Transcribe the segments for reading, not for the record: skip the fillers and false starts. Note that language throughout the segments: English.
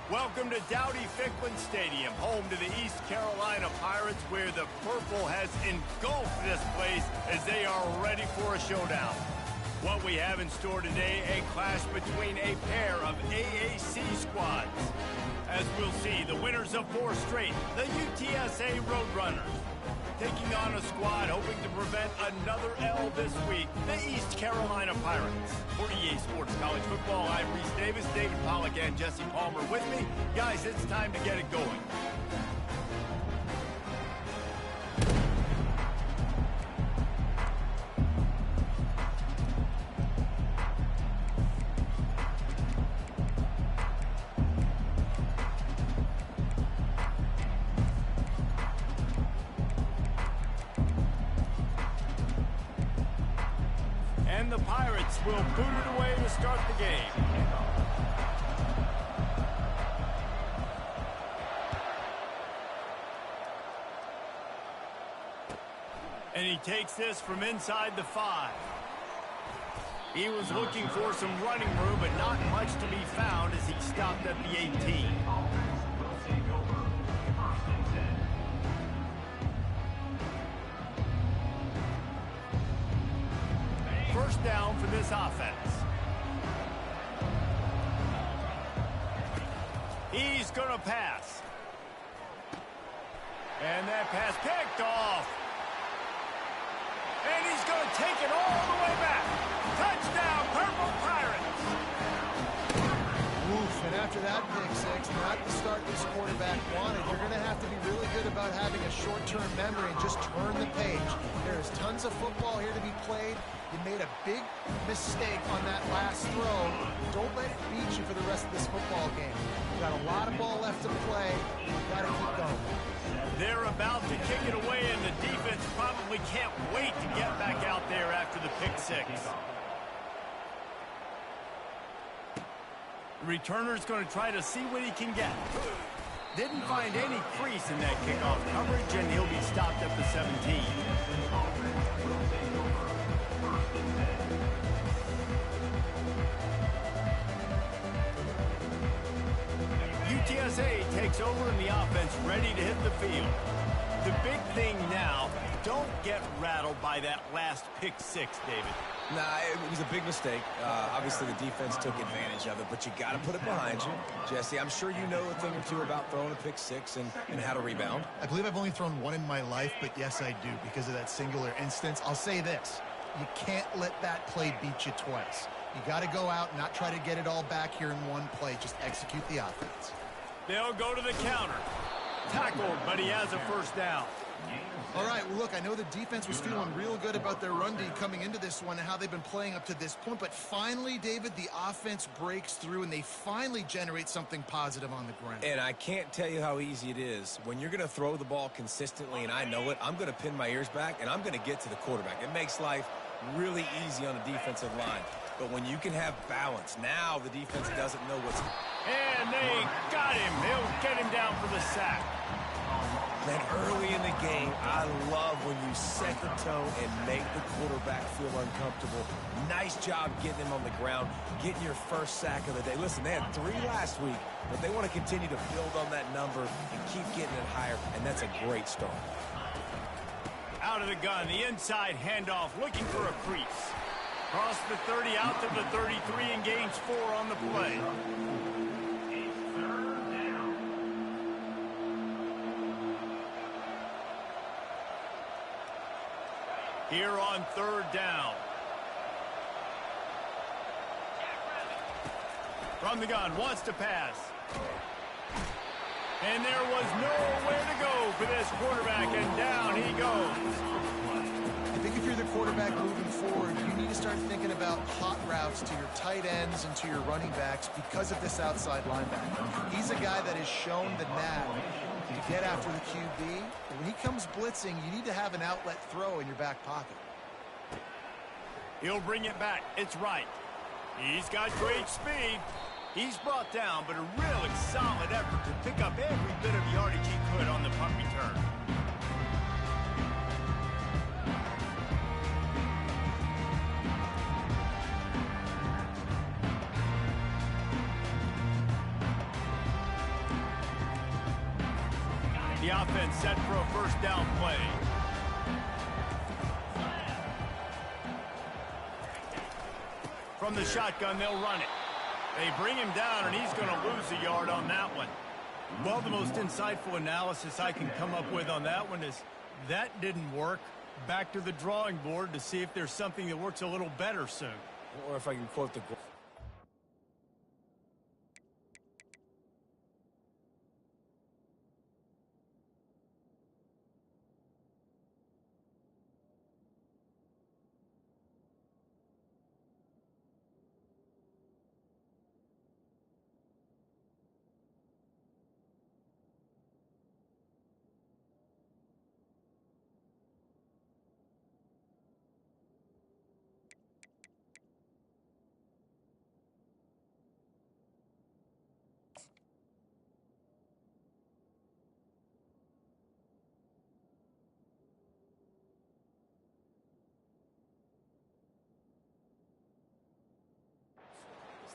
Welcome to Dowdy-Ficklin Stadium, home to the East Carolina Pirates, where the purple has engulfed this place as they are ready for a showdown. What we have in store today, a clash between a pair of AAC squads. As we'll see, the winners of 4 straight, the UTSA Roadrunners, taking on a squad hoping to prevent another L this week, the East Carolina Pirates. For EA Sports College Football, I'm Reese Davis, David Pollack, and Jesse Palmer with me. Guys, it's time to get it going. And the Pirates will boot it away to start the game. And he takes this from inside the 5. He was looking for some running room, but not much to be found as he stopped at the 18. First down for this offense. He's going to pass. And that pass picked off. And he's going to take it all the way back. Touchdown, Purple Pirates. Oof, and after that pick six, not the start this quarterback wanted. You're going to have to be really good about having a short-term memory and just turn the page. There is tons of football here to be played. You made a big mistake on that last throw. Don't let it beat you for the rest of this football game. You've got a lot of ball left to play. You've got to keep going. They're about to kick it away, and the defense probably can't wait to get back out there after the pick six. The returner's going to try to see what he can get. Didn't find any crease in that kickoff coverage, and he'll be stopped at the 17. UTSA takes over in the offense, ready to hit the field. The big thing now, don't get rattled by that last pick six, David. Nah, it was a big mistake. Obviously, the defense took advantage of it, but you got to put it behind you. Jesse, I'm sure you know a thing or two about throwing a pick six and how to rebound. I believe I've only thrown one in my life, but yes, I do, because of that singular instance. I'll say this. You can't let that play beat you twice. You got to go out and not try to get it all back here in one play. Just execute the offense. They'll go to the counter. Tackled, but he has a first down. All right, well, look, I know the defense was feeling real good about their run D coming into this one and how they've been playing up to this point, but finally, David, the offense breaks through and they finally generate something positive on the ground. And I can't tell you how easy it is. When you're going to throw the ball consistently, and I know it, I'm going to pin my ears back, and I'm going to get to the quarterback. It makes life really easy on the defensive line. But when you can have balance, now the defense doesn't know what's... And they got him. They'll get him down for the sack. Then early in the game, I love when you set the tone and make the quarterback feel uncomfortable. Nice job getting him on the ground, getting your first sack of the day. Listen, they had 3 last week, but they want to continue to build on that number and keep getting it higher, and that's a great start. Out of the gun, the inside handoff, looking for a crease. Cross the 30 out to the 33 and gains 4 on the play. Here on 3rd down. From the gun, wants to pass. And there was nowhere to go for this quarterback, and down he goes. I think if you're the quarterback moving forward, you need to start thinking about hot routes to your tight ends and to your running backs because of this outside linebacker. He's a guy that has shown the knack to get after the QB. And when he comes blitzing, you need to have an outlet throw in your back pocket. He'll bring it back. It's right. He's got great speed. He's brought down, but a really solid effort to pick up every bit of yardage he could on the punt return. The offense set for a first down play. From the shotgun, they'll run it. They bring him down, and he's going to lose a yard on that one. Well, the most insightful analysis I can come up with on that one is that didn't work. Back to the drawing board to see if there's something that works a little better soon. Or if I can quote the...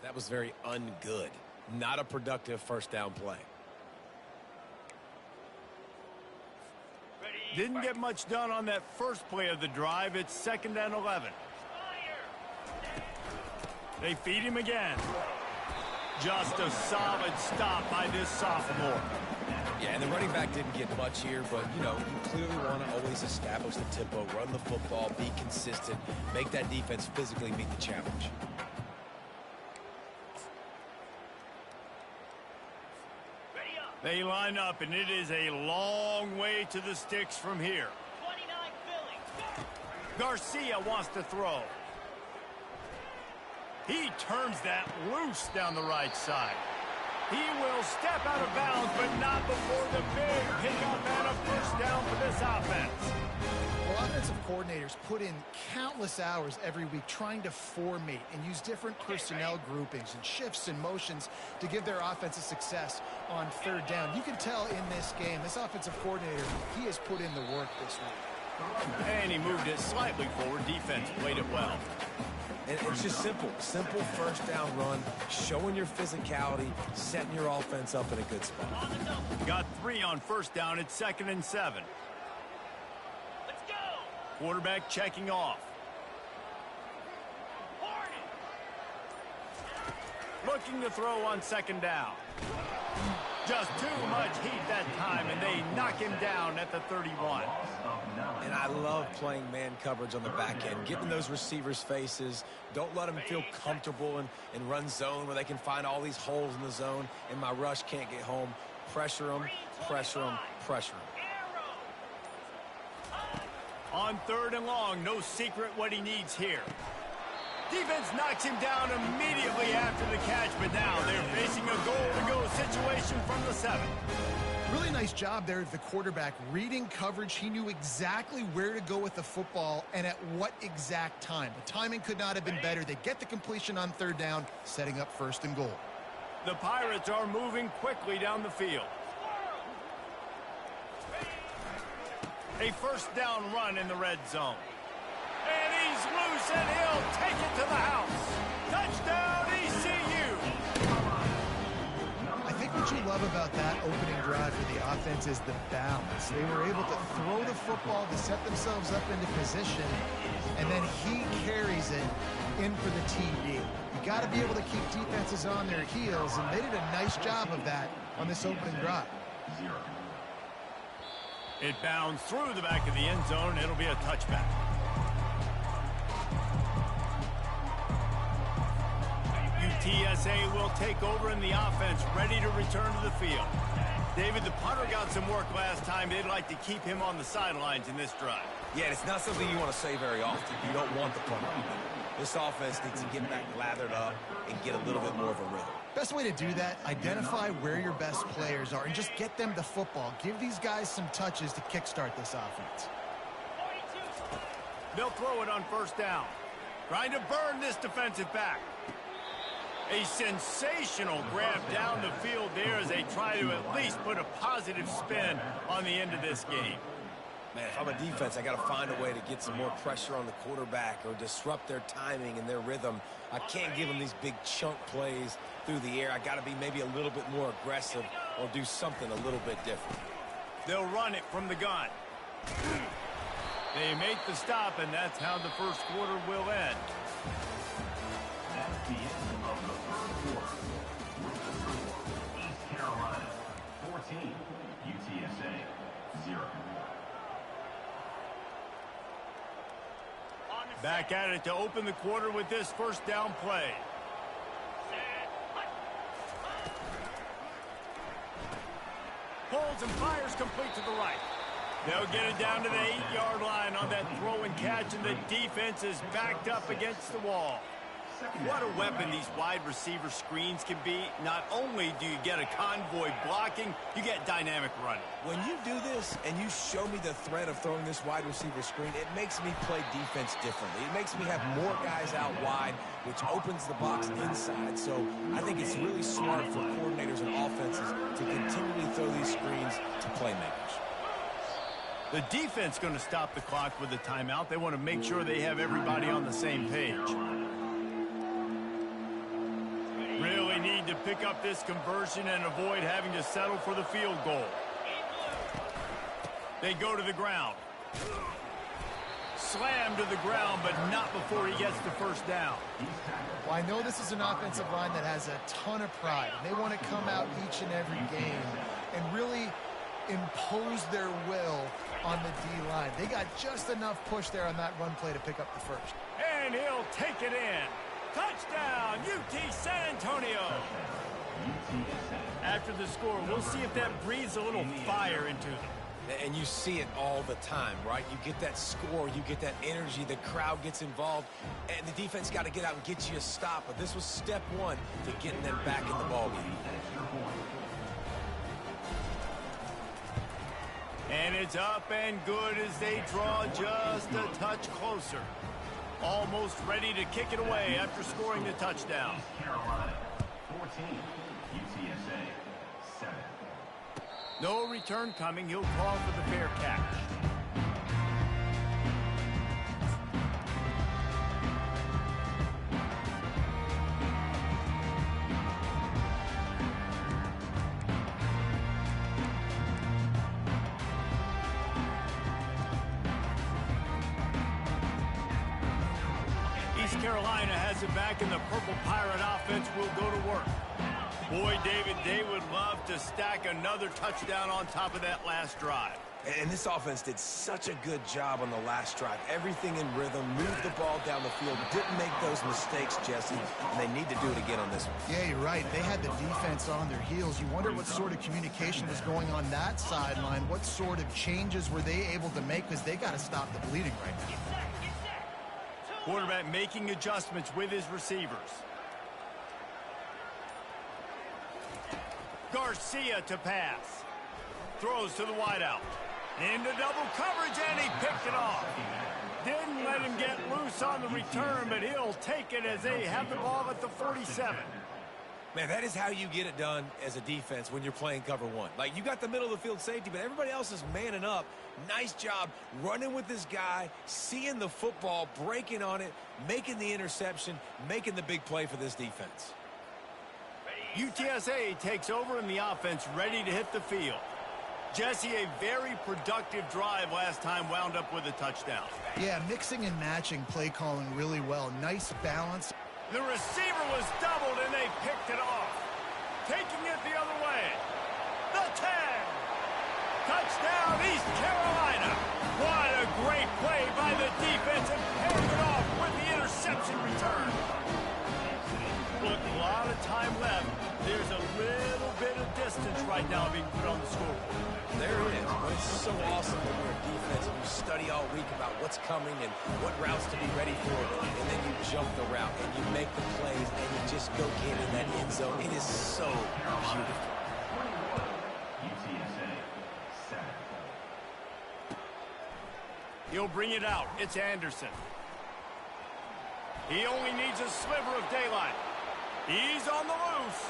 That was very ungood. Not a productive first down play. Didn't get much done on that first play of the drive. It's 2nd and 11. They feed him again. Just a solid stop by this sophomore. Yeah, and the running back didn't get much here, but, you know, you clearly want to always establish the tempo, run the football, be consistent, make that defense physically meet the challenge. They line up, and it is a long way to the sticks from here. 29 Philly. Garcia wants to throw. He turns that loose down the right side. He will step out of bounds, but not before the big pickup and a first down for this offense. Well, offensive coordinators put in countless hours every week trying to formate and use different personnel groupings and shifts and motions to give their offensive success on third down. You can tell in this game, this offensive coordinator, he has put in the work this week. And he moved it slightly forward. Defense played it well. And it's just simple first down run, showing your physicality, setting your offense up in a good spot. Got 3 on first down. It's 2nd and 7. Let's go. Quarterback checking off. Looking to throw on 2nd down. Just too much heat that time, and they knock him down at the 31. And I love playing man coverage on the back end, getting those receivers' faces. Don't let them feel comfortable and run zone where they can find all these holes in the zone, and my rush can't get home. Pressure them, pressure them, pressure them. On 3rd and long, no secret what he needs here. Defense knocks him down immediately after the catch, but now they're facing a goal-to-go situation from the 7. Really nice job there of the quarterback reading coverage. He knew exactly where to go with the football and at what exact time. The timing could not have been better. They get the completion on 3rd down, setting up 1st and goal. The Pirates are moving quickly down the field. A first down run in the red zone. And he's loose, and he'll take it to the house. Touchdown, ECU! I think what you love about that opening drive for the offense is the balance. They were able to throw the football to set themselves up into position, and then he carries it in for the TD. You got to be able to keep defenses on their heels, and they did a nice job of that on this opening drive. It bounds through the back of the end zone. It'll be a touchback. UTSA will take over in the offense, ready to return to the field. David, the punter got some work last time. They'd like to keep him on the sidelines in this drive. Yeah, it's not something you want to say very often. You don't want the punter. This offense needs to get back lathered up and get a little bit more of a rhythm. Best way to do that, identify where your best players are and just get them the football. Give these guys some touches to kickstart this offense. They'll throw it on first down. Trying to burn this defensive back. A sensational grab down the field there as they try to at least put a positive spin on the end of this game. Man, if I'm a defense, I got to find a way to get some more pressure on the quarterback or disrupt their timing and their rhythm. I can't give them these big chunk plays through the air. I got to be maybe a little bit more aggressive or do something a little bit different. They'll run it from the gun. They make the stop, and that's how the first quarter will end. That's the end of the third quarter. East Carolina 14, UTSA 0. Back at it to open the quarter with this first down play. Pulls and fires complete to the right. They'll get it down to the 8-yard line on that throw and catch, and the defense is backed up against the wall. What a weapon these wide receiver screens can be. Not only do you get a convoy blocking, you get dynamic running. When you do this and you show me the threat of throwing this wide receiver screen, it makes me play defense differently. It makes me have more guys out wide, which opens the box inside. So I think it's really smart for coordinators and offenses to continually throw these screens to playmakers. The defense going to stop the clock with a timeout. They want to make sure they have everybody on the same page. Really need to pick up this conversion and avoid having to settle for the field goal. They go to the ground. Slam to the ground, but not before he gets the first down. Well, I know this is an offensive line that has a ton of pride. They want to come out each and every game and really impose their will on the D-line. They got just enough push there on that run play to pick up the first. And he'll take it in. Touchdown, UT San Antonio. After the score, we'll see if that breathes a little fire into them. And you see it all the time, right? You get that score, you get that energy, the crowd gets involved, and the defense got to get out and get you a stop. But this was step one to getting them back in the ballgame. And it's up and good as they draw just a touch closer. Almost ready to kick it away after scoring the touchdown. East Carolina 14, UTSA 7. No return coming. He'll call for the fair catch. East Carolina has it back, and the Purple Pirate offense will go to work. Boy, David, they would love to stack another touchdown on top of that last drive. And this offense did such a good job on the last drive. Everything in rhythm, moved the ball down the field, didn't make those mistakes, Jesse, and they need to do it again on this one. Yeah, you're right. They had the defense on their heels. You wonder what sort of communication was going on that sideline. What sort of changes were they able to make, because they got to stop the bleeding right now. Quarterback making adjustments with his receivers. Garcia to pass. Throws to the wideout. Into double coverage, and he picked it off. Didn't let him get loose on the return, but he'll take it as they have the ball at the 47. Man, that is how you get it done as a defense when you're playing cover one. Like, you got the middle of the field safety, but everybody else is manning up. Nice job running with this guy, seeing the football, breaking on it, making the interception, making the big play for this defense. UTSA takes over in the offense, ready to hit the field. Jesse, a very productive drive last time, wound up with a touchdown. Yeah, mixing and matching play calling really well. Nice balance. The receiver was doubled, and they picked it off. Taking it the other way. The 10. Touchdown, East Carolina. What a great play by the defense, and paired it off with the interception return. Look, a lot of time left. There's a little bit of distance right now being put on the scoreboard. There it is. But it's so awesome when you're a defense and you study all week about what's coming and what routes to be ready for, and then you jump the route and you make the plays and you just go get in that end zone. It is so beautiful. UTSA 7. He'll bring it out. It's Anderson. He only needs a sliver of daylight. He's on the loose.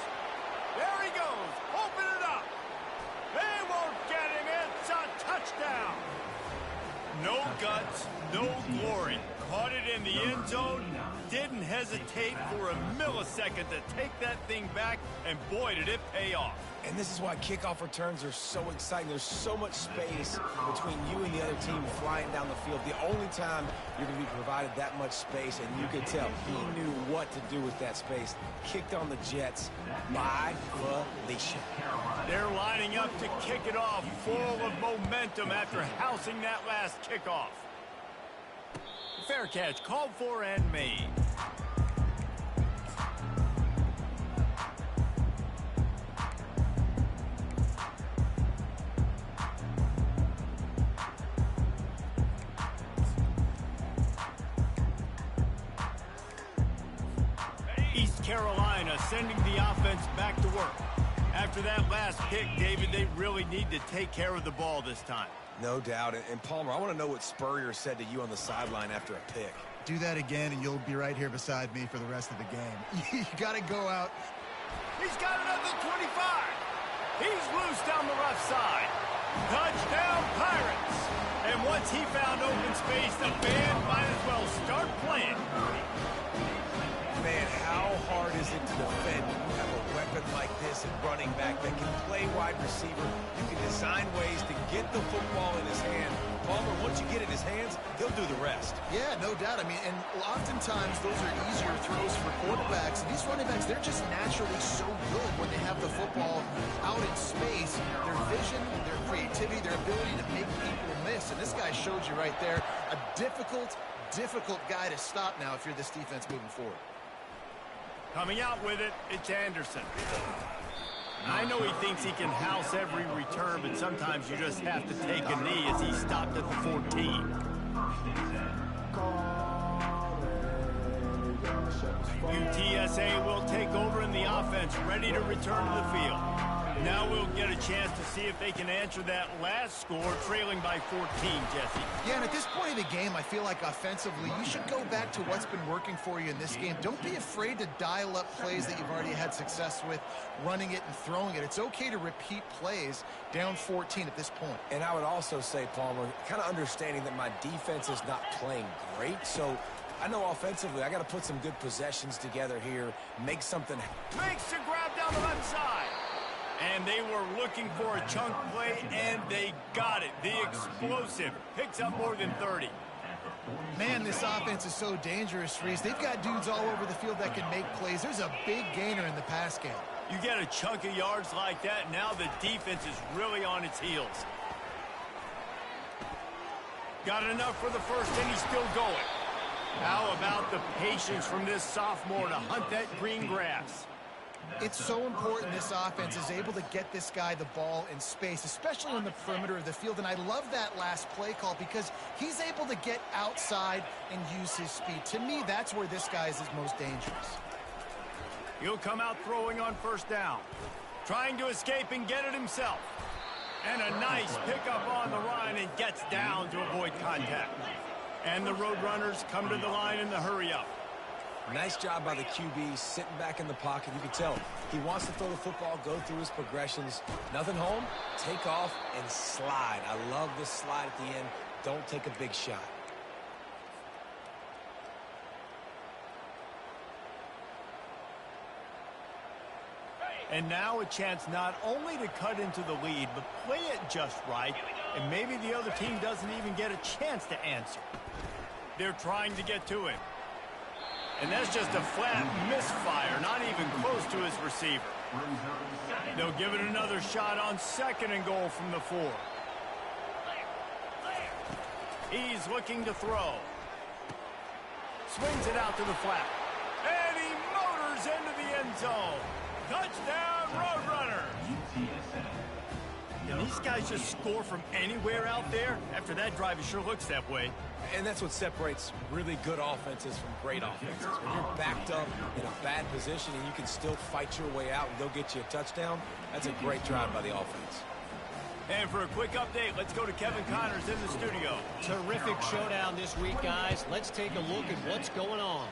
There he goes. Open it up. They won't get him. It's a touchdown. No guts, no glory. Caught it in the end zone, didn't hesitate for a millisecond to take that thing back, and boy, did it pay off. And this is why kickoff returns are so exciting. There's so much space between you and the other team flying down the field. The only time you're going to be provided that much space, and you could tell he knew what to do with that space. Kicked on the Jets by Felicia. They're lining up to kick it off, full of momentum after housing that last kickoff. Fair catch, called for and made. East Carolina sending the offense back to work. After that last pick, David, they really need to take care of the ball this time. No doubt. And Palmer, I want to know what Spurrier said to you on the sideline after a pick. Do that again, and you'll be right here beside me for the rest of the game. You got to go out. He's got another 25. He's loose down the left side. Touchdown, Pirates. And once he found open space, the band might as well start playing. Man, how hard is it to defend when you have a weapon like this and running back that can play wide receiver? You can design ways to get the football in his hand. Palmer, once you get it in his hands, he'll do the rest. Yeah, no doubt. I mean, and oftentimes those are easier throws for quarterbacks. And these running backs, they're just naturally so good when they have the football out in space. Their vision, their creativity, their ability to make people miss. And this guy showed you right there, a difficult guy to stop now if you're this defense moving forward. Coming out with it, it's Anderson. I know he thinks he can house every return, but sometimes you just have to take a knee as he stopped at the 14. UTSA will take over in the offense, ready to return to the field. Now we'll get a chance to see if they can answer that last score, trailing by 14, Jesse. Yeah, and at this point of the game, I feel like offensively, you should go back to what's been working for you in this game. Don't be afraid to dial up plays that you've already had success with, running it and throwing it. It's okay to repeat plays down 14 at this point. And I would also say, Palmer, kind of understanding that my defense is not playing great, so I know offensively I got to put some good possessions together here, make something. Makes the grab down the left side. And they were looking for a chunk play, and they got it. The explosive picks up more than 30. Man, this offense is so dangerous, Reese. They've got dudes all over the field that can make plays. There's a big gainer in the pass game. You get a chunk of yards like that, now the defense is really on its heels. Got enough for the first, and he's still going. How about the patience from this sophomore to hunt that green grass? It's so important this offense is able to get this guy the ball in space, especially on the perimeter of the field. And I love that last play call because he's able to get outside and use his speed. To me, that's where this guy is his most dangerous. He'll come out throwing on first down. Trying to escape and get it himself. And a nice pickup on the line and gets down to avoid contact. And the Roadrunners come to the line in the hurry-up. Nice job by the QB, sitting back in the pocket. You can tell he wants to throw the football, go through his progressions. Nothing home, take off, and slide. I love this slide at the end. Don't take a big shot. And now a chance not only to cut into the lead, but play it just right, and maybe the other team doesn't even get a chance to answer. They're trying to get to him. And that's just a flat misfire, not even close to his receiver. They'll give it another shot on 2nd and goal from the 4. He's looking to throw. Swings it out to the flat. And he motors into the end zone. Touchdown, Roadrunners! Can these guys just score from anywhere out there? After that drive, it sure looks that way. And that's what separates really good offenses from great offenses. When you're backed up in a bad position and you can still fight your way out and go get you a touchdown, that's a great drive by the offense. And for a quick update, let's go to Kevin Connors in the studio. Terrific showdown this week, guys. Let's take a look at what's going on.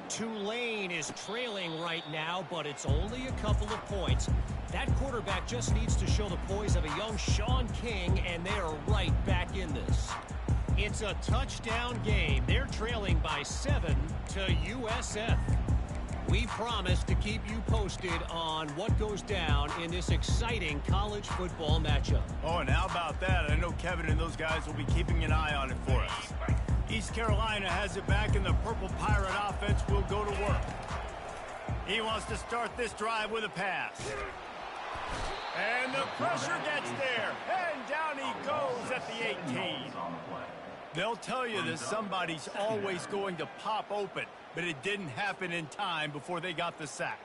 Tulane is trailing right now, but it's only a couple of points. That quarterback just needs to show the poise of a young Sean King, and they are right back in this. It's a touchdown game. They're trailing by 7 to USF. We promise to keep you posted on what goes down in this exciting college football matchup. Oh, and how about that? I know Kevin and those guys will be keeping an eye on it for us. East Carolina has it back, and the Purple Pirate offense will go to work. He wants to start this drive with a pass. And the pressure gets there, and down he goes at the 18. They'll tell you that somebody's always going to pop open, but it didn't happen in time before they got the sack.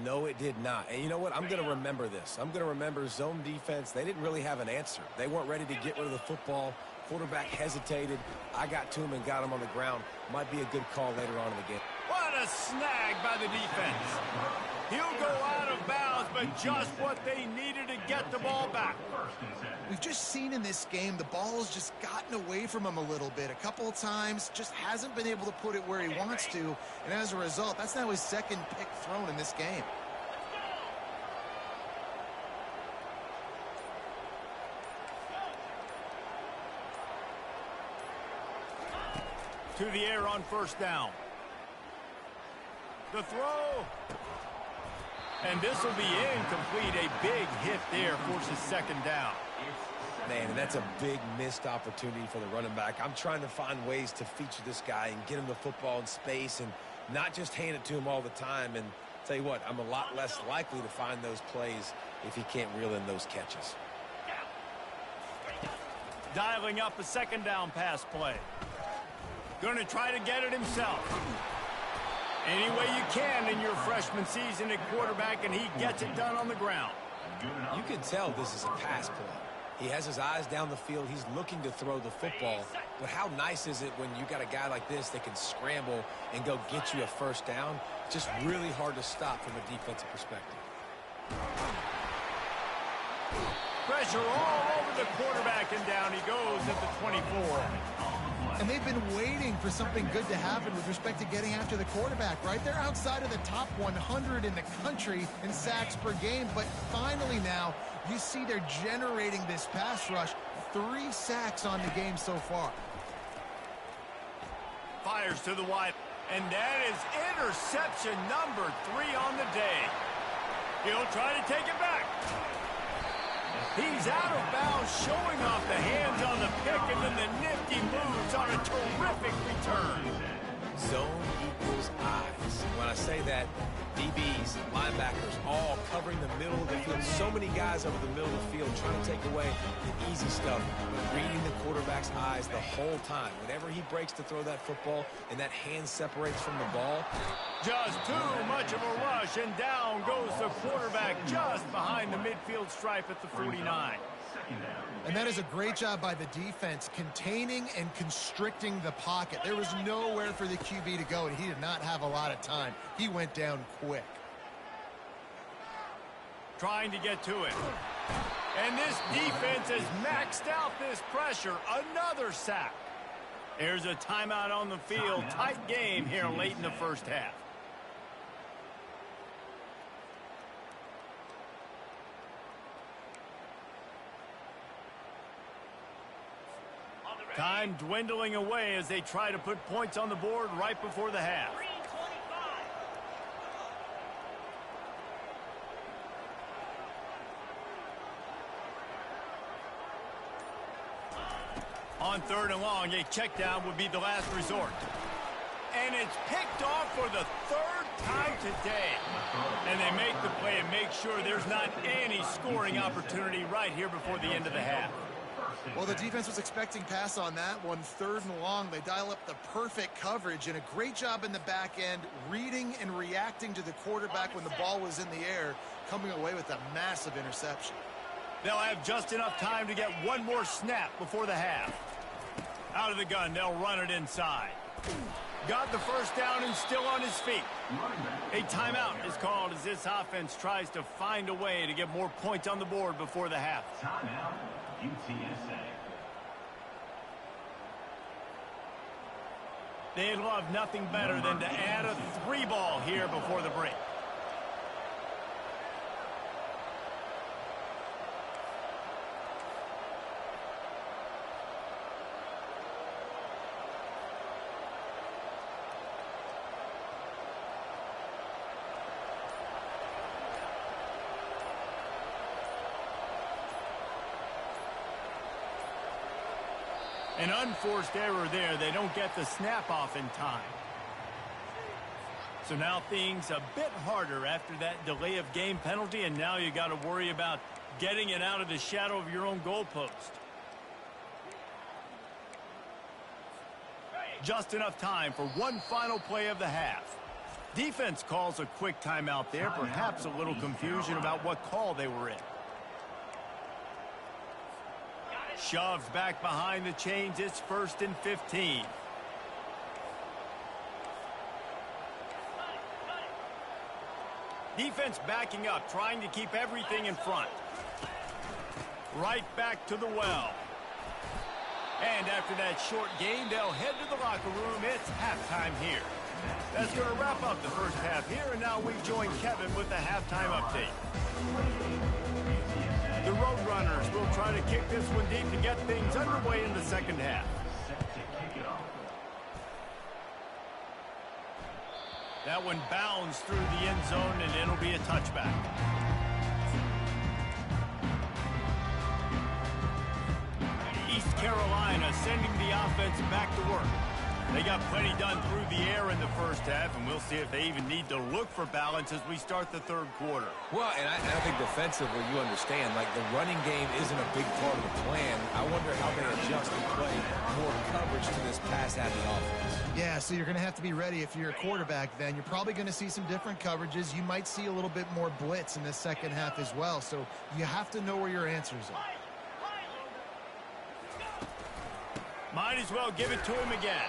No, it did not. And you know what? I'm going to remember this. I'm going to remember zone defense. They didn't really have an answer. They weren't ready to get rid of the football. Quarterback hesitated. I got to him and got him on the ground. Might be a good call later on in the game. What a snag by the defense. He'll go out of bounds, but just what they needed to get the ball back. We've just seen in this game the ball's just gotten away from him a little bit. A couple of times, just hasn't been able to put it where he wants to. And as a result, that's now his second pick thrown in this game. To the air on first down. The throw. And this will be incomplete. A big hit there forces second down. Man, and that's a big missed opportunity for the running back. I'm trying to find ways to feature this guy and get him the football in space and not just hand it to him all the time. And tell you what, I'm a lot less likely to find those plays if he can't reel in those catches. Dialing up a second down pass play. Going to try to get it himself. Any way you can in your freshman season at quarterback, and he gets it done on the ground. You can tell this is a pass play. He has his eyes down the field. He's looking to throw the football. But how nice is it when you got a guy like this that can scramble and go get you a first down? It's just really hard to stop from a defensive perspective. Pressure all over the quarterback, and down he goes at the 24. And they've been waiting for something good to happen with respect to getting after the quarterback, right? They're outside of the top 100 in the country in sacks per game, but finally now you see they're generating this pass rush. 3 sacks on the game so far. Fires to the wide, and that is interception number 3 on the day. He'll try to take it back. He's out of bounds, showing off the hands on the pick, and then the nifty moves on a terrific return. Zone equals eyes. When I say that, DBs, linebackers, all covering the middle of the field. So many guys over the middle of the field trying to take away the easy stuff, reading the quarterback's eyes the whole time. Whenever he breaks to throw that football and that hand separates from the ball. Just too much of a rush, and down goes the quarterback just behind the midfield stripe at the 49. And that is a great job by the defense, containing and constricting the pocket. There was nowhere for the QB to go, and he did not have a lot of time. He went down quick. Trying to get to it. And this defense has maxed out this pressure. Another sack. There's a timeout on the field. Tight game here late in the first half. Time dwindling away as they try to put points on the board right before the half. On third and long, a check down would be the last resort. And it's picked off for the 3rd time today. And they make the play and make sure there's not any scoring opportunity right here before the end of the half. Well, the defense was expecting pass on that one. 3rd and long, they dial up the perfect coverage and a great job in the back end, reading and reacting to the quarterback when the ball was in the air, coming away with a massive interception. They'll have just enough time to get one more snap before the half. Out of the gun, they'll run it inside. Got the first down and still on his feet. A timeout is called as this offense tries to find a way to get more points on the board before the half. Timeout, UTSA. They'd love nothing better than to add a 3-ball here before the break. An unforced error there. They don't get the snap off in time. So now things a bit harder after that delay of game penalty, and now you got to worry about getting it out of the shadow of your own goalpost. Just enough time for one final play of the half. Defense calls a quick timeout there, perhaps a little confusion about what call they were in. Shoved back behind the chains. It's 1st and 15. Defense backing up, trying to keep everything in front. Right back to the well. And after that short game, they'll head to the locker room. It's halftime here. That's going to wrap up the first half here, and now we join Kevin with the halftime update. The Roadrunners will try to kick this one deep to get things underway in the second half. That one bounds through the end zone, and it'll be a touchback. East Carolina sending the offense back to work. They got plenty done through the air in the first half, and we'll see if they even need to look for balance as we start the third quarter. Well, and I think defensively, you understand, like the running game isn't a big part of the plan. I wonder how they adjust and play more coverage to this pass-happy offense. Yeah, so you're going to have to be ready if you're a quarterback then. You're probably going to see some different coverages. You might see a little bit more blitz in the second half as well, so you have to know where your answers are. Might as well give it to him again.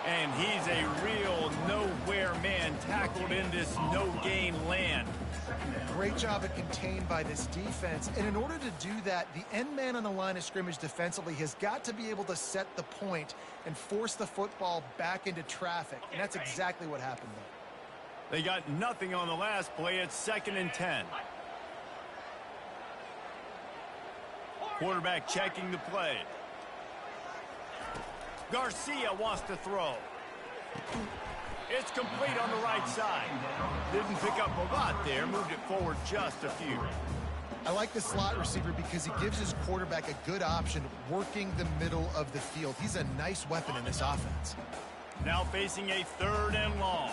And he's a real nowhere man tackled in this no-gain land. Great job at contained by this defense. And in order to do that, the end man on the line of scrimmage defensively has got to be able to set the point and force the football back into traffic. And that's exactly what happened there. They got nothing on the last play. It's 2nd and 10. Quarterback checking the play. Garcia wants to throw. It's complete on the right side. Didn't pick up a lot there. Moved it forward just a few. I like the slot receiver because he gives his quarterback a good option working the middle of the field. He's a nice weapon in this offense. Now facing a 3rd and long.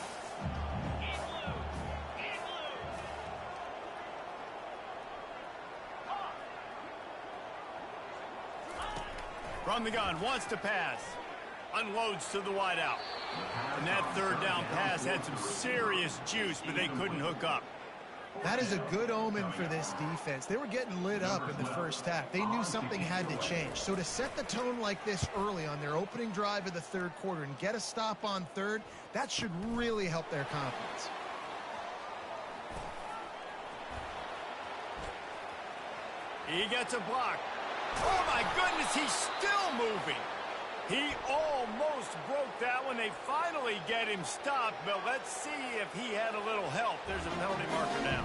From the gun, wants to pass. Unloads to the wideout. And that 3rd down pass had some serious juice, but they couldn't hook up. That is a good omen for this defense. They were getting lit up in the first half. They knew something had to change. So to set the tone like this early on their opening drive of the 3rd quarter and get a stop on 3rd, that should really help their confidence. He gets a block. Oh, my goodness, he's still moving. He almost broke that one. They finally get him stopped, but let's see if he had a little help. There's a penalty marker now.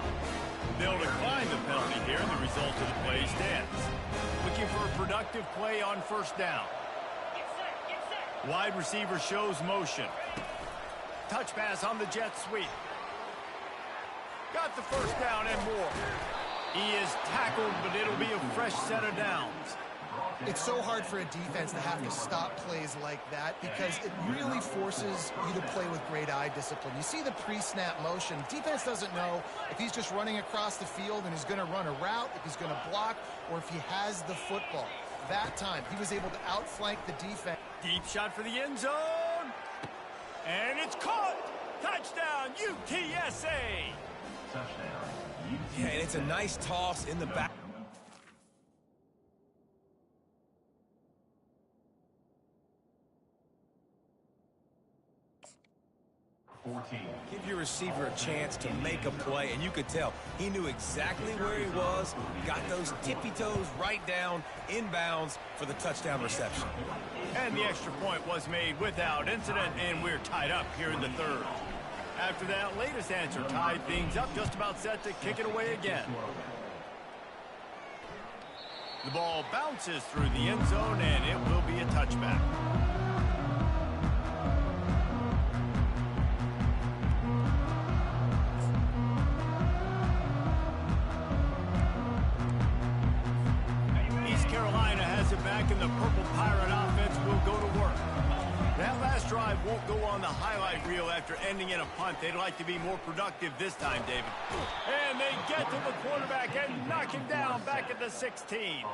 They'll decline the penalty here, and the result of the play stands. Looking for a productive play on 1st down. Wide receiver shows motion. Touch pass on the jet sweep. Got the 1st down and more. He is tackled, but it'll be a fresh set of downs. It's so hard for a defense to have to stop plays like that because it really forces you to play with great eye discipline. You see the pre-snap motion. Defense doesn't know if he's just running across the field and is going to run a route, if he's going to block, or if he has the football. That time, he was able to outflank the defense. Deep shot for the end zone. And it's caught. Touchdown, UTSA. Yeah, and it's a nice toss in the back. Give your receiver a chance to make a play, and you could tell he knew exactly where he was, got those tippy toes right down, inbounds for the touchdown reception. And the extra point was made without incident, and we're tied up here in the 3rd. After that latest answer tied things up, just about set to kick it away again. The ball bounces through the end zone, and it will be a touchback. East Carolina has it back in the Purple Pirate offense go to work. That last drive won't go on the highlight reel after ending in a punt. They'd like to be more productive this time, David. And they get to the quarterback and knock him down back at the 16.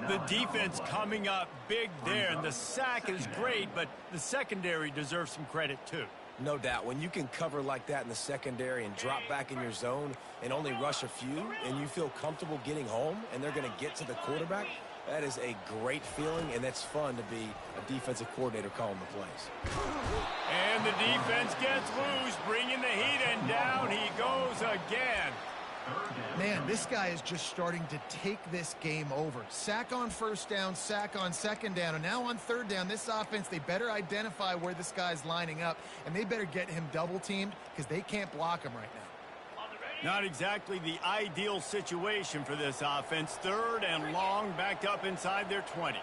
The defense coming up big there, and the sack is great, but the secondary deserves some credit too. No doubt. When you can cover like that in the secondary and drop back in your zone and only rush a few, and you feel comfortable getting home and they're going to get to the quarterback, that is a great feeling, and it's fun to be a defensive coordinator calling the plays. And the defense gets loose, bringing the heat, and down he goes again. Man, this guy is just starting to take this game over. Sack on first down, sack on second down, and now on third down, this offense, they better identify where this guy's lining up, and they better get him double-teamed because they can't block him right now. Not exactly the ideal situation for this offense. Third and long, backed up inside their 20.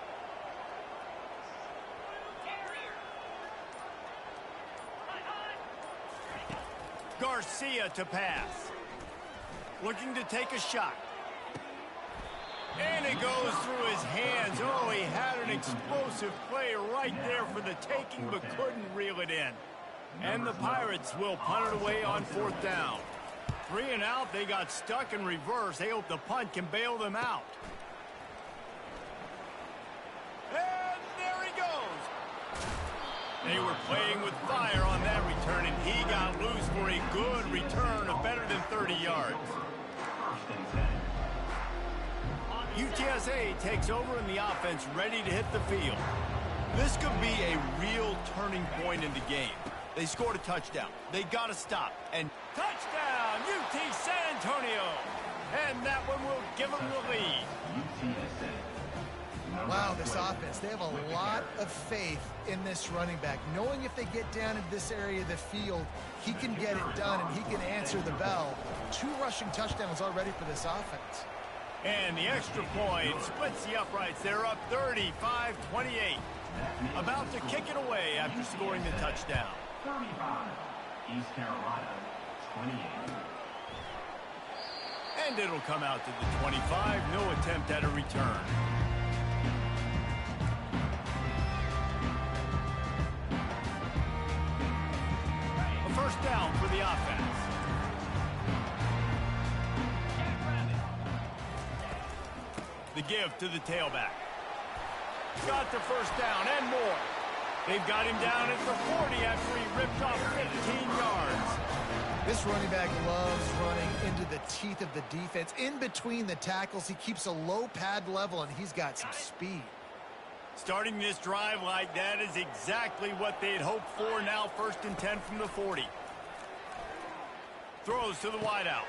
Garcia to pass. Looking to take a shot. And it goes through his hands. Oh, he had an explosive play right there for the taking, but couldn't reel it in. And the Pirates will punt it away on fourth down. 3 and out, they got stuck in reverse. They hope the punt can bail them out. And there he goes. They were playing with fire on that return, and he got loose for a good return of better than 30 yards. UTSA takes over in the offense, ready to hit the field. This could be a real turning point in the game. They scored a touchdown. They got to stop. And touchdown, UT San Antonio. And that one will give them the lead. Wow, this offense, they have a lot of faith in this running back. Knowing if they get down into this area of the field, he can get it done and he can answer the bell. 2 rushing touchdowns already for this offense. And the extra point splits the uprights. They're up 35-28. About to kick it away after scoring the touchdown. 35, East Carolina, 28. And it'll come out to the 25. No attempt at a return. A first down for the offense. The give to the tailback. Got the first down and more. They've got him down at the 40 after he ripped off 15 yards. This running back loves running into the teeth of the defense. In between the tackles, he keeps a low pad level, and he's got some speed. Starting this drive like that is exactly what they'd hoped for. Now 1st and 10 from the 40. Throws to the wideout.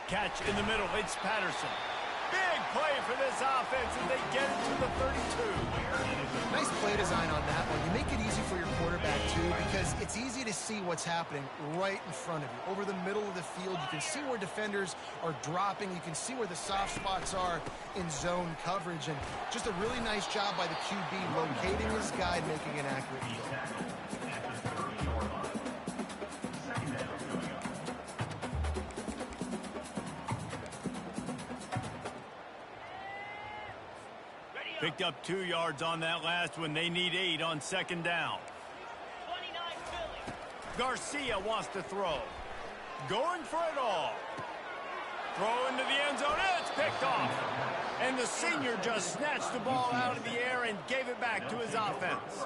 Catch in the middle. It's Patterson. Big play for this offense as they get it to the 32. Nice play design on that one. You make it easy for your quarterback, too, because it's easy to see what's happening right in front of you. Over the middle of the field, you can see where defenders are dropping. You can see where the soft spots are in zone coverage. And just a really nice job by the QB locating his guy and making an accurate throw. Picked up 2 yards on that last one. They need 8 on second down. 29 Philly. Garcia wants to throw. Going for it all. Throw into the end zone. It's picked off. And the senior just snatched the ball out of the air and gave it back to his offense.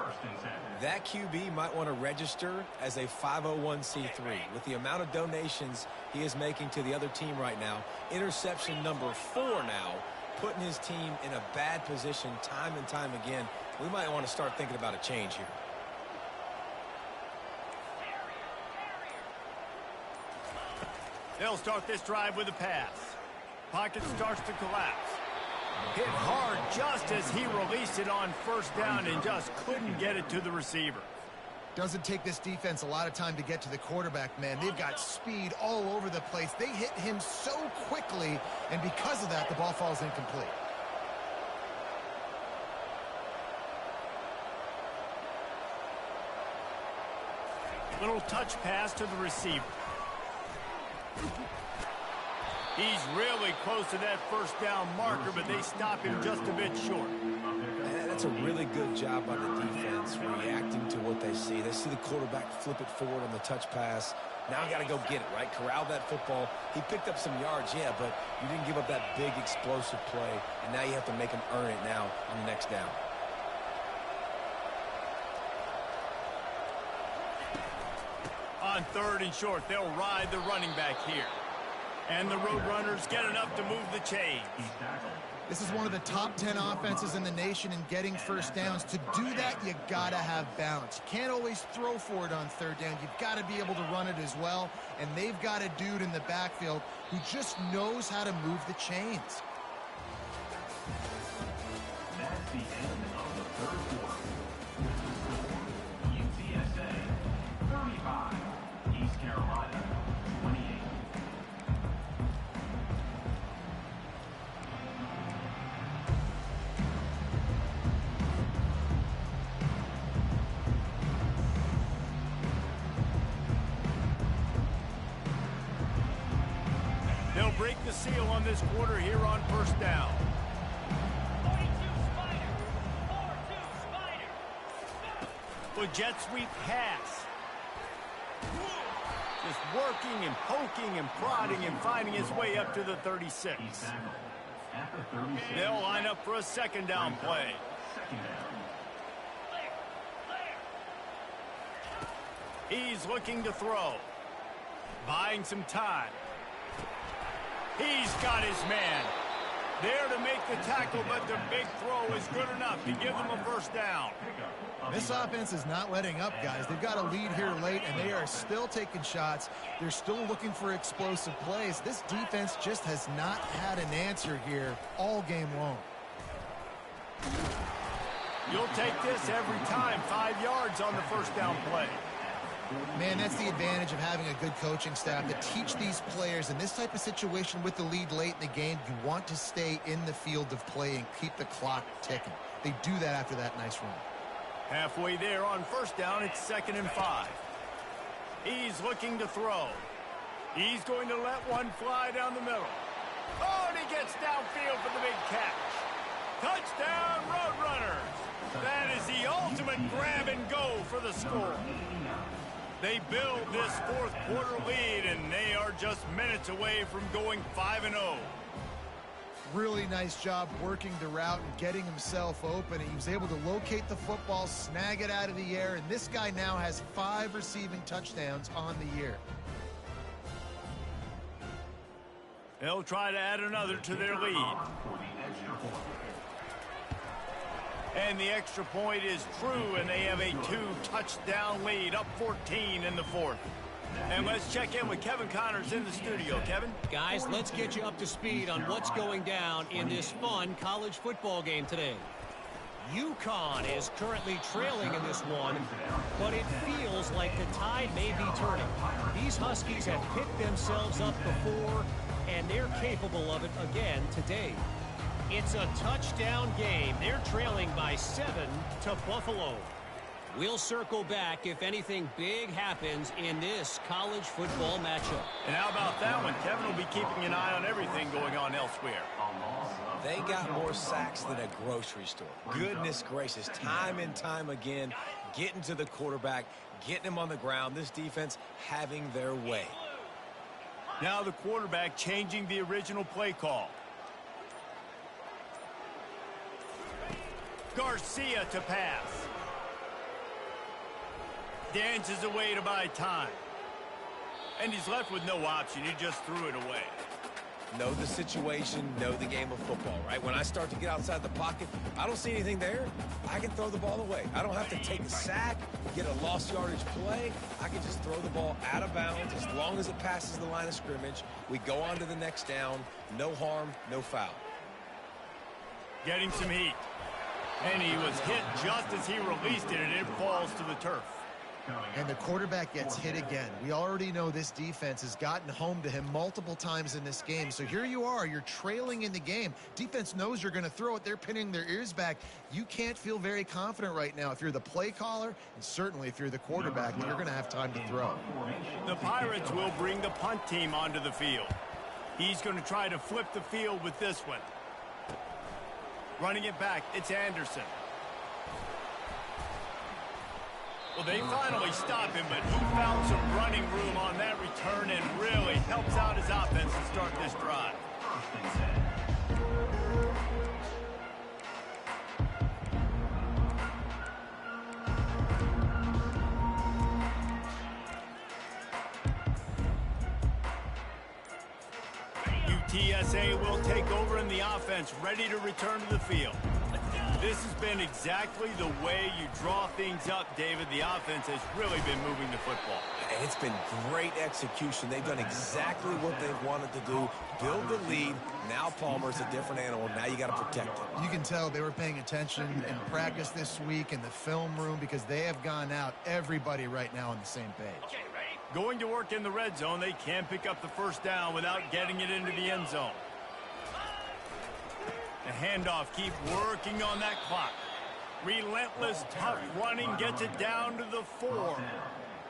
That QB might want to register as a 501c3. With the amount of donations he is making to the other team right now, interception number 4 now, putting his team in a bad position time and time again. We might want to start thinking about a change here. They'll start this drive with a pass. Pocket starts to collapse. Hit hard just as he released it on first down and just couldn't get it to the receiver. Doesn't take this defense a lot of time to get to the quarterback, man. They've got speed all over the place. They hit him so quickly, and because of that, the ball falls incomplete. Little touch pass to the receiver. He's really close to that first down marker, but they stop him just a bit short. That's a really good job by the defense, reacting to what they see. They see the quarterback flip it forward on the touch pass. Now you got to go get it, right? Corral that football. He picked up some yards, yeah, but you didn't give up that big explosive play, and now you have to make him earn it now on the next down. On 3rd and short, they'll ride the running back here. And the Roadrunners get enough to move the chains. This is one of the top 10 offenses in the nation in getting first downs. To do that, you got to have balance. You can't always throw for it on 3rd down. You've got to be able to run it as well. And they've got a dude in the backfield who just knows how to move the chains. That's the end of the 3rd quarter. UTSA 35, East Carolina 28. They'll break the seal on this quarter here on 1st down. 42 Spider. 4-2 Spider. With jet sweep pass. Just working and poking and prodding and finding his way up to the 36. At the 36. They'll line up for a 2nd down play. Second down. He's looking to throw. Buying some time. He's got his man. There to make the tackle, but the big throw is good enough to give them a 1st down. This offense is not letting up, guys. They've got a lead here late, and they are still taking shots. They're still looking for explosive plays. This defense just has not had an answer here all game long. You'll take this every time. 5 yards on the 1st down play. Man, that's the advantage of having a good coaching staff to teach these players in this type of situation with the lead late in the game. You want to stay in the field of play and keep the clock ticking. They do that after that nice run. Halfway there on 1st down, it's 2nd and 5. He's looking to throw. He's going to let one fly down the middle. Oh, and he gets downfield for the big catch. Touchdown, Roadrunners. That is the ultimate grab and go for the score. They build this 4th quarter lead, and they are just minutes away from going 5-0. Really nice job working the route and getting himself open. He was able to locate the football, snag it out of the air, and this guy now has 5 receiving touchdowns on the year. They'll try to add another to their lead. And the extra point is true, and they have a 2-touchdown lead, up 14 in the 4th. And let's check in with Kevin Connors in the studio. Kevin? Guys, let's get you up to speed on what's going down in this fun college football game today. UConn is currently trailing in this one, but it feels like the tide may be turning. These Huskies have picked themselves up before, and they're capable of it again today. It's a touchdown game. They're trailing by 7 to Buffalo. We'll circle back if anything big happens in this college football matchup. And how about that one? Kevin will be keeping an eye on everything going on elsewhere. They got more sacks than a grocery store. Goodness gracious, time and time again, getting to the quarterback, getting him on the ground. This defense having their way. Now the quarterback changing the original play call. Garcia to pass. Dances away to buy time. And he's left with no option. He just threw it away. Know the situation, know the game of football, right? When I start to get outside the pocket, I don't see anything there. I can throw the ball away. I don't have to take a sack, get a lost yardage play. I can just throw the ball out of bounds as long as it passes the line of scrimmage. We go on to the next down. No harm, no foul. Getting some heat. And he was hit just as he released it, and it falls to the turf. And the quarterback gets hit again. We already know this defense has gotten home to him multiple times in this game. So here you are, you're trailing in the game. Defense knows you're going to throw it. They're pinning their ears back. You can't feel very confident right now if you're the play caller, and certainly if you're the quarterback, that you're going to have time to throw. The Pirates will bring the punt team onto the field. He's going to try to flip the field with this one. Running it back, it's Anderson. Well, they finally stopped him, but he found some running room on that return and really helps out his offense to start this drive. UTSA will take over in the offense, ready to return to the field. This has been exactly the way you draw things up, David. The offense has really been moving the football. It's been great execution. They've done exactly what they've wanted to do. Build the lead. Now Palmer's a different animal. Now you got to protect him. You can tell they were paying attention in practice this week in the film room because they have gone out, everybody right now on the same page. Okay, ready? Going to work in the red zone, they can pick up the first down without getting it into the end zone. The handoff, keep working on that clock. Relentless, tough running gets it down to the 4.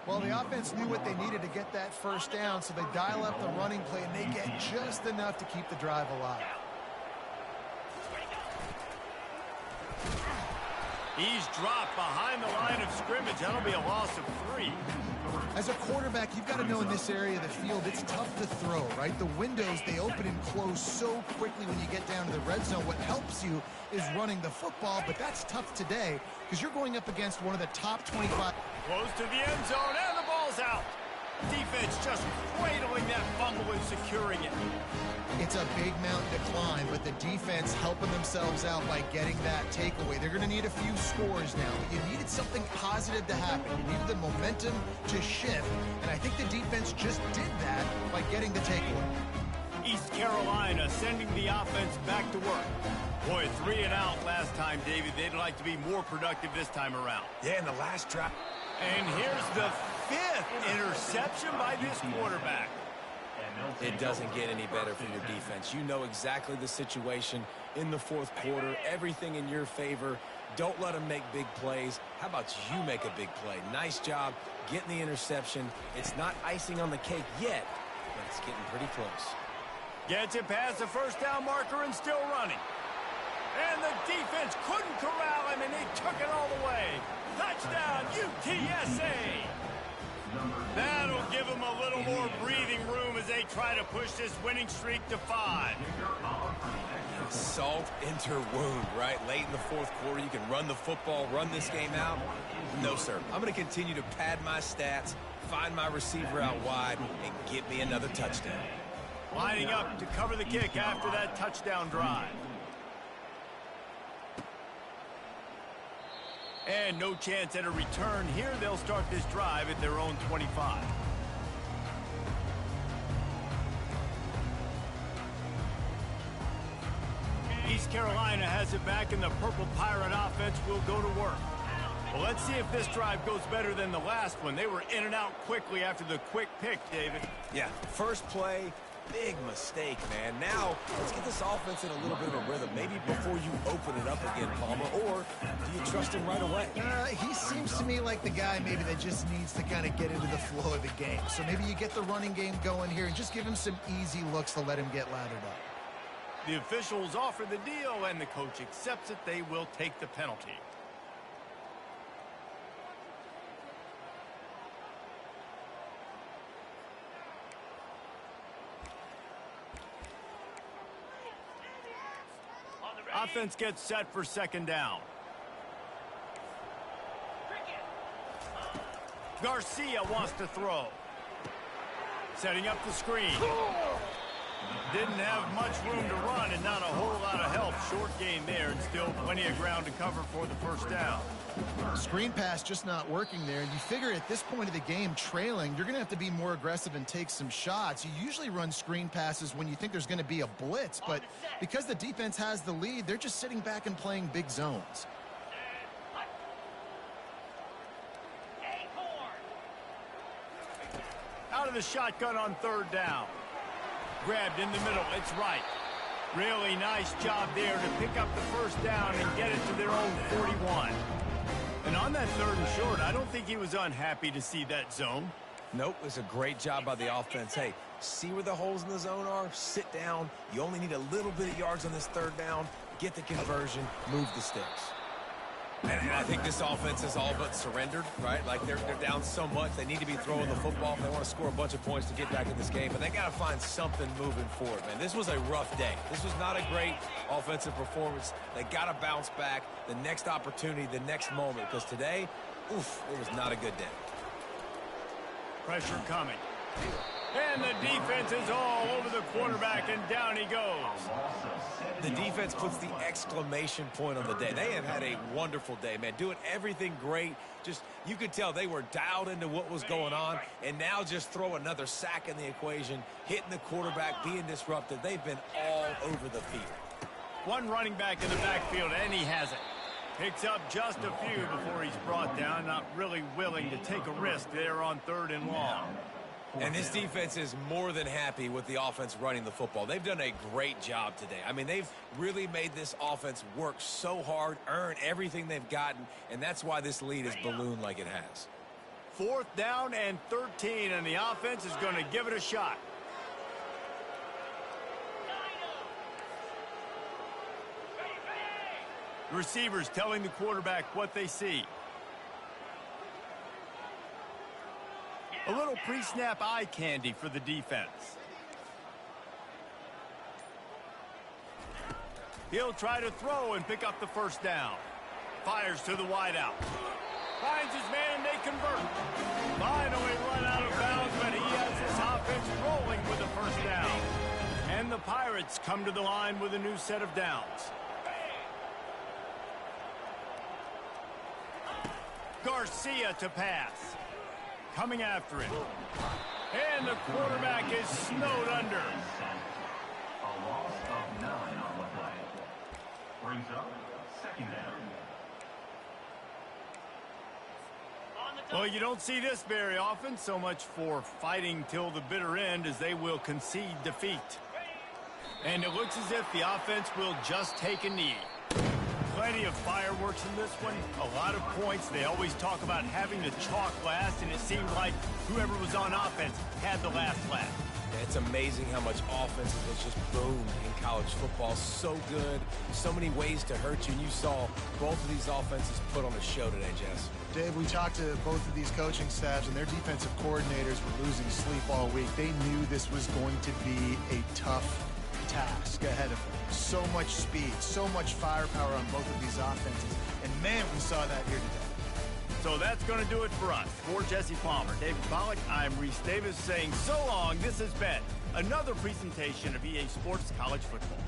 Well, the offense knew what they needed to get that first down, so they dial up the running play, and they get just enough to keep the drive alive. He's dropped behind the line of scrimmage. That'll be a loss of 3. As a quarterback, you've got to know in this area of the field, it's tough to throw, right? The windows, they open and close so quickly when you get down to the red zone. What helps you is running the football, but that's tough today because you're going up against one of the top 25. Close to the end zone, and the ball's out. Defense just cradling that fumble and securing it. It's a big mountain to climb, but the defense helping themselves out by getting that takeaway. They're going to need a few scores now, but you needed something positive to happen. You needed the momentum to shift, and I think the defense just did that by getting the takeaway. East Carolina sending the offense back to work. Boy, 3 and out last time, David. They'd like to be more productive this time around. Yeah, in the last drive. And here's the 5th interception by this quarterback. It doesn't get any better for your defense. You know exactly the situation in the fourth quarter. Everything in your favor. Don't let them make big plays. How about you make a big play? Nice job getting the interception. It's not icing on the cake yet, but it's getting pretty close. Gets it past the first down marker and still running. And the defense couldn't corral him, and they took it all the way. Touchdown, UTSA! That'll give them a little more breathing room as they try to push this winning streak to 5. Salt into wound, right? Late in the fourth quarter, you can run the football, run this game out. No, sir. I'm going to continue to pad my stats, find my receiver out wide, and get me another touchdown. Lining up to cover the kick after that touchdown drive. And no chance at a return here. They'll start this drive at their own 25. East Carolina has it back, and the Purple Pirate offense will go to work. Well, let's see if this drive goes better than the last one. They were in and out quickly after the quick pick, David. Yeah, first play, big mistake, man. Now, let's get this offense in a little bit of a rhythm. Maybe before you open it up again, Palmer, or do you trust him right away? He seems to me like the guy maybe that just needs to kind of get into the flow of the game. So maybe you get the running game going here and just give him some easy looks to let him get lathered up. The officials offer the deal, and the coach accepts it. They will take the penalty. Offense gets set for second down. Garcia wants to throw. Setting up the screen. Didn't have much room to run and not a whole lot of help. Short gain there and still plenty of ground to cover for the first down. Screen pass just not working there. And you figure at this point of the game, trailing, you're going to have to be more aggressive and take some shots. You usually run screen passes when you think there's going to be a blitz. But because the defense has the lead, they're just sitting back and playing big zones. Out of the shotgun on third down. Grabbed in the middle. It's right. Really nice job there to pick up the first down and get it to their own 41. And on that third and short, I don't think he was unhappy to see that zone. Nope, it was a great job by the offense. Hey, see where the holes in the zone are? Sit down. You only need a little bit of yards on this third down. Get the conversion. Move the sticks. And I think this offense is all but surrendered, right? Like they're down so much, they need to be throwing the football if they want to score a bunch of points to get back in this game. But they got to find something moving forward, man. This was a rough day. This was not a great offensive performance. They got to bounce back the next opportunity, the next moment, because today, oof, it was not a good day. Pressure coming. And the defense is all over the quarterback, and down he goes. The defense puts the exclamation point on the day. They have had a wonderful day, man. Doing everything great. Just, you could tell they were dialed into what was going on, and now just throw another sack in the equation, hitting the quarterback, being disruptive. They've been all over the field. One running back in the backfield, and he has it. Picks up just a few before he's brought down, not really willing to take a risk there on 3rd and long. And this defense is more than happy with the offense running the football. They've done a great job today. I mean, they've really made this offense work so hard, earn everything they've gotten, and that's why this lead is ballooned like it has. 4th down and 13, and the offense is going to give it a shot. The receivers telling the quarterback what they see. A little pre-snap eye candy for the defense. He'll try to throw and pick up the 1st down. Fires to the wideout. Finds his man and they convert. Finally run out of bounds, but he has his offense rolling with the 1st down. And the Pirates come to the line with a new set of downs. Garcia to pass. Coming after him. And the quarterback is snowed under. A loss of 9 on the play. Brings up 2nd down. Well, you don't see this very often. So much for fighting till the bitter end, as they will concede defeat. And it looks as if the offense will just take a knee. Plenty of fireworks in this one. A lot of points. They always talk about having the chalk last, and it seemed like whoever was on offense had the last laugh. It's amazing how much offense has just boomed in college football. So good. So many ways to hurt you. And you saw both of these offenses put on a show today, Jess. Dave, we talked to both of these coaching staffs, and their defensive coordinators were losing sleep all week. They knew this was going to be a tough task ahead of them. So much speed, so much firepower on both of these offenses. And, man, we saw that here today. So that's going to do it for us. For Jesse Palmer, David Pollack, I'm Reese Davis saying so long. This has been another presentation of EA Sports College Football.